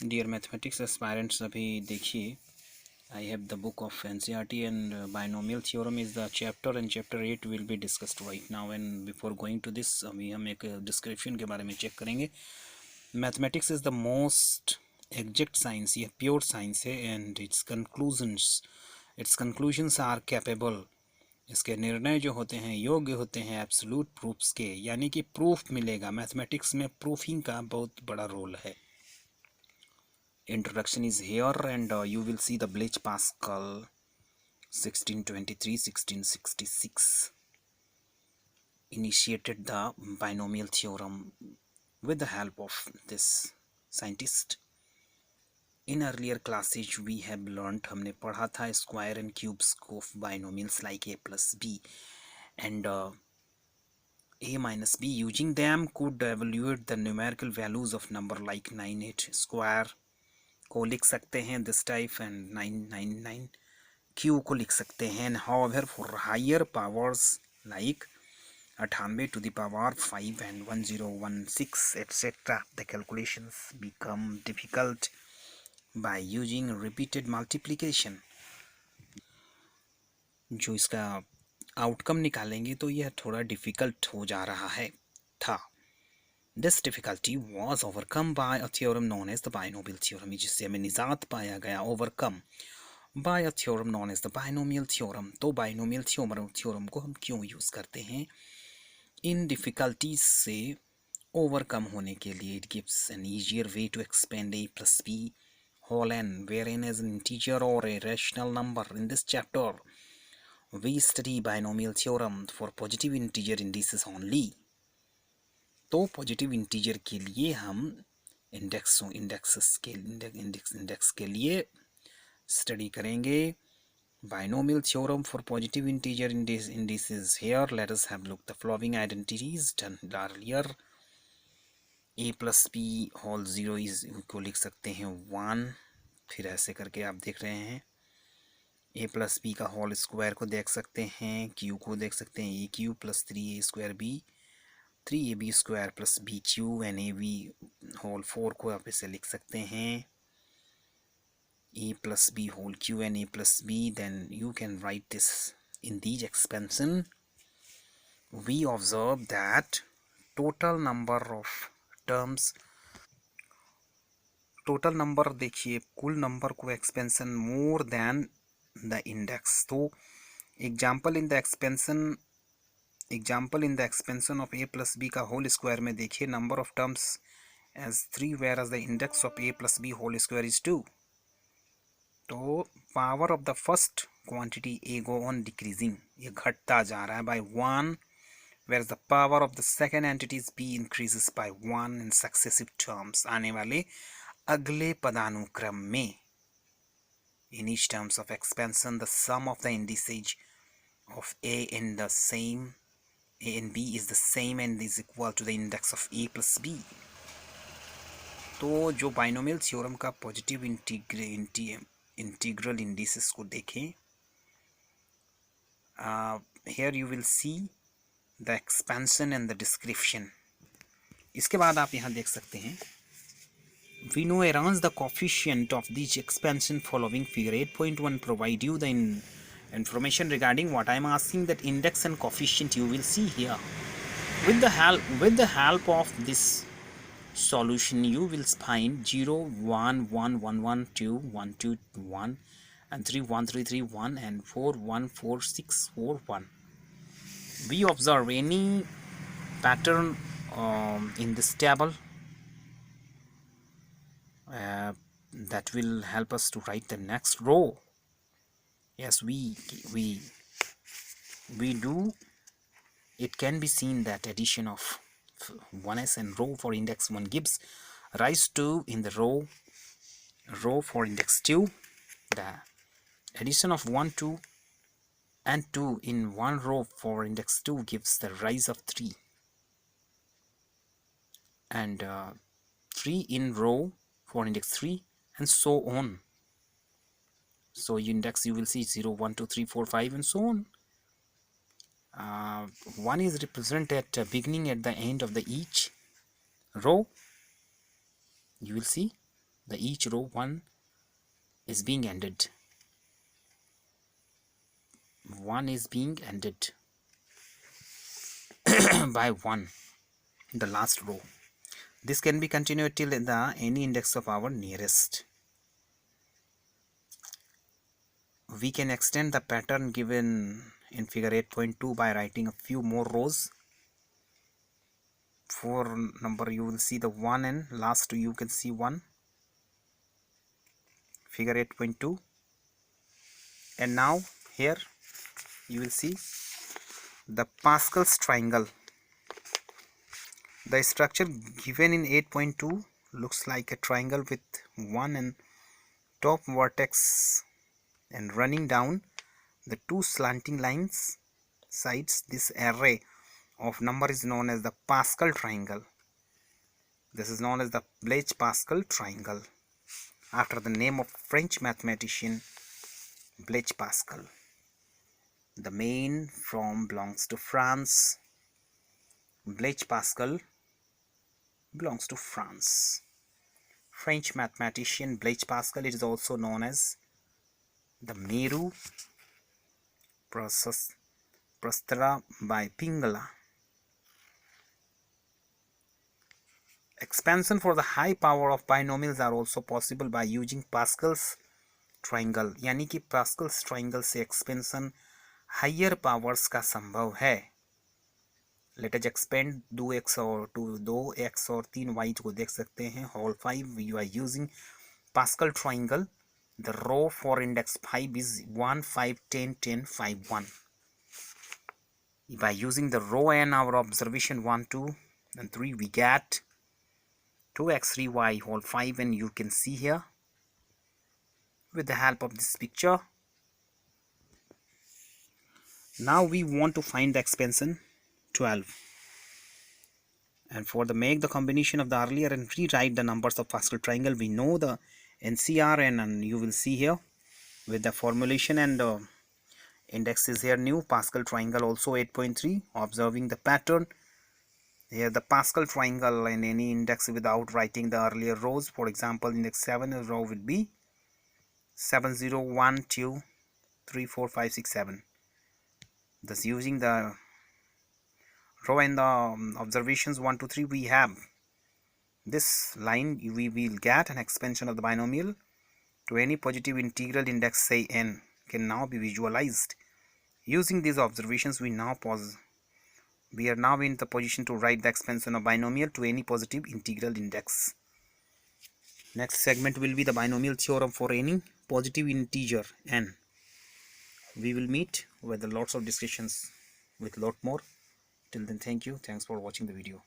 Dear mathematics aspirants, अभी देखिए, I have the book of NCERT and binomial theorem is the chapter and chapter 8 will be discussed right now. And before going to this, अभी हम एक description के बारे में check करेंगे। Mathematics is the most exact science, यह pure science है। And its conclusions are capable, इसके निर्णय जो होते हैं योग्य होते हैं एब्सोल्यूट प्रूफ्स के, यानी कि प्रूफ मिलेगा। मैथमेटिक्स में प्रूफिंग का बहुत बड़ा रोल है। Introduction is here, and you will see the Blaise Pascal 1623-1666 initiated the binomial theorem with the help of this scientist. In earlier classes we have learned, हमने पढ़ा था square and cubes of binomials like a plus b and a minus b. Using them could evaluate the numerical values of number like 98 square को लिख सकते हैं this type and 999 Q को लिख सकते हैं। However for higher powers like 98 to the power 5 and 1016 etc. the calculations become difficult by using repeated multiplication. जो इसका आउटकम निकालेंगे तो यह थोड़ा डिफ़िकल्ट हो जा रहा है था। This difficulty was overcome by a theorem known as the binomial theorem, जिससे हमें निजात पाया गया, overcome by a theorem known as the binomial theorem. तो binomial theorem को हम क्यों यूज़ करते हैं? इन difficulties से overcome होने के लिए it gives an easier way to expand a plus b whole n, wherein as an integer or a rational number. In this chapter, we study binomial theorem for positive integer indices only. तो positive integer के लिए हम index के लिए study करेंगे binomial theorem for positive integer indices. Here let us have look the following identities done earlier. a plus b whole 0 is को लिख सकते हैं 1, फिर ऐसे करके आप देख रहे हैं a प्लस बी का होल स्क्वायर को देख सकते हैं, q को देख सकते हैं, a cube plus 3a² b 3ab square plus b cube and a b whole 4 को आप इसे लिख सकते हैं a plus b whole cube and a plus b. Then you can write this in these expansion. We observe that total number of terms, total number देखिए कुल number को expansion more than the index. तो example in the expansion of a plus b का whole square में देखिए number of terms as 3 whereas the index of a plus b whole square is 2. तो power of the first quantity a go on decreasing, ये घटता जा रहा है by 1, whereas the power of the second entities b increases by 1 in successive terms. आने वाले अगले पदानुक्रम में in each terms of expansion the sum of the indices of a and the same a and b is the same and is equal to the index of a plus b. तो जो binomial theorem का positive integral indices को देखें, here you will see the expansion and the description. इसके बाद आप यहाँ देख सकते हैं we know arrange the coefficient of this expansion following figure 8.1 provide you the information regarding what I am asking, that index and coefficient you will see here. With the help of this solution you will find 0 1 1 1 1 2 1 2 1 and 3 1 3 3 1 and 4 1 4 6 4 1. We observe any pattern in this table that will help us to write the next row. Yes, we do. It can be seen that addition of 1s and row for index 1 gives rise to in the row for index 2. The addition of 1 2 and 2 in one row for index 2 gives the rise of 3 and 3 in row for index 3 and so on. So index you will see 0 1 2 3 4 5 and so on. 1 is represented at beginning at the end of the each row. You will see The each row 1 is being ended. 1 is being ended by 1, the last row. This can be continued till the any index of our nearest. We can extend the pattern given in figure 8.2 by writing a few more rows. For number you will see the 1 and last you can see 1. Figure 8.2. And now here you will see the Pascal's triangle. The structure given in 8.2 looks like a triangle with 1 and top vertex and running down the 2 slanting lines sides. This array of number is known as the Pascal triangle. This is known as the Blaise-Pascal triangle, after the name of French mathematician Blaise Pascal. The main from belongs to France. Blaise Pascal belongs to France. French mathematician Blaise Pascal, it is also known as the Meru Prastera by Pingala. Expansion for the high power of binomials are also possible by using Pascal's triangle. यानी कि Pascal's triangle से expansion higher powers का संभव है. Let us expand 2x और 2x और 3y को देख सकते हैं. Whole 5 you are using Pascal triangle. The row for index 5 is 1, 5, 10, 10, 5, 1. By using the row n, our observation 1, 2 and 3, we get 2x 3y whole 5, and you can see here with the help of this picture. Now we want to find the expansion 12, and for the make the combination of the earlier and rewrite the numbers of Pascal triangle, we know the NCR, and you will see here with the formulation and index is here new. Pascal triangle also 8.3. Observing the pattern here, the Pascal triangle in any index without writing the earlier rows. For example, index 7 row would be 7, 0, 1, 2, 3, 4, 5, 6, 7. Thus using the row and the observations 1, 2, 3, we have this line. We will get an expansion of the binomial to any positive integral index, say n, can now be visualized. Using these observations, we are now in the position to write the expansion of binomial to any positive integral index. Next segment will be the binomial theorem for any positive integer n. We will meet with lots of discussions with lot more. Till then, thank you. Thanks for watching the video.